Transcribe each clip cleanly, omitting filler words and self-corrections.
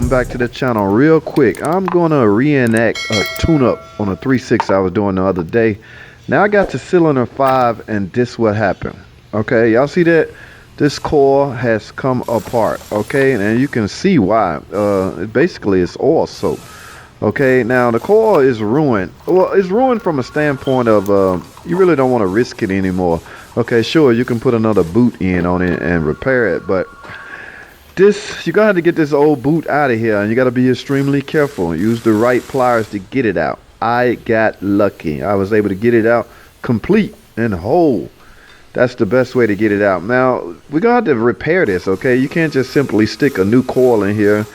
welcome back to the channel. Real quick, I'm gonna reenact a tune-up on a 3.6 I was doing the other day. Now I got to cylinder 5 and this what happened. Okay, y'all see that? This coil has come apart. Okay, and you can see why. Basically it's oil soak. Okay, now the coil is ruined. Well, it's ruined from a standpoint of you really don't want to risk it anymore. Okay, sure, you can put another boot in on it and repair it, but you gotta have to get this old boot out of here, and you gotta be extremely careful. Use the right pliers to get it out. I got lucky. I was able to get it out complete and whole. That's the best way to get it out. Now we're gonna have to repair this. Okay, you can't just simply stick a new coil in here,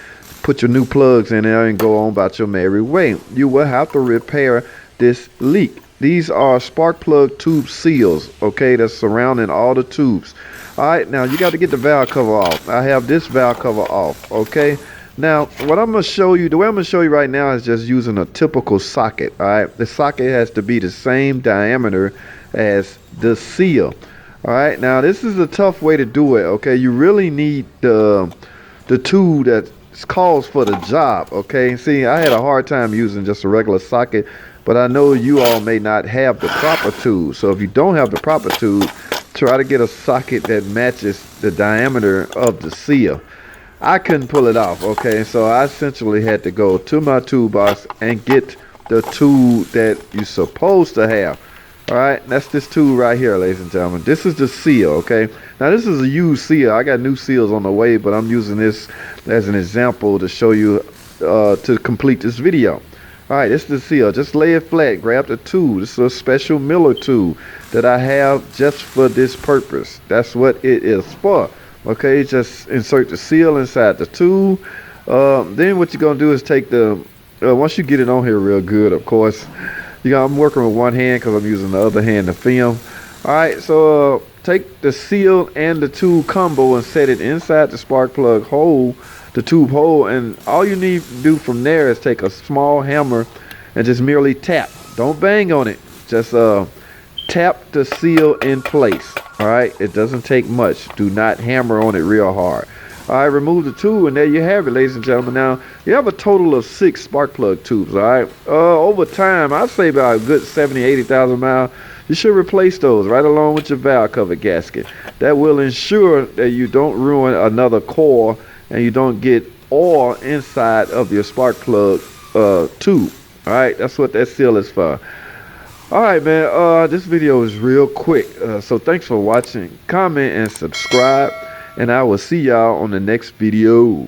put your new plugs in there, and go on about your merry way. You will have to repair this leak. These are spark plug tube seals, okay, that's surrounding all the tubes. All right, now you got to get the valve cover off. I have this valve cover off, okay. Now what I'm going to show you, the way I'm going to show you right now is just using a typical socket. All right, the socket has to be the same diameter as the seal. All right, now this is a tough way to do it. Okay, you really need the tool that calls for the job. Okay, see, I had a hard time using just a regular socket, but I know you all may not have the proper tool. So if you don't have the proper tool, try to get a socket that matches the diameter of the seal. I couldn't pull it off. Okay, so I essentially had to go to my toolbox and get the tool that you're supposed to have. All right, that's this tool right here, ladies and gentlemen. This is the seal. Okay, now this is a used seal. I got new seals on the way, but I'm using this as an example to show you to complete this video. All right, this is the seal. Just lay it flat, grab the tool. This is a special Miller tool that I have just for this purpose. That's what it is for. Okay, just insert the seal inside the tool. Then what you're gonna do is take the once you get it on here real good, of course, I'm working with one hand because I'm using the other hand to film. All right, so take the seal and the tool combo and set it inside the spark plug hole, the tube hole, and all you need to do from there is take a small hammer and just merely tap. Don't bang on it, just tap the seal in place. All right, it doesn't take much. Do not hammer on it real hard. All right, remove the tool, and there you have it, ladies and gentlemen. Now you have a total of 6 spark plug tubes. All right, over time, I'd say about a good 70,000-80,000 miles, you should replace those right along with your valve cover gasket. That will ensure that you don't ruin another coil and you don't get oil inside of your spark plug tube. All right, that's what that seal is for. All right, man, this video is real quick, so thanks for watching. Comment and subscribe, and I will see y'all on the next video.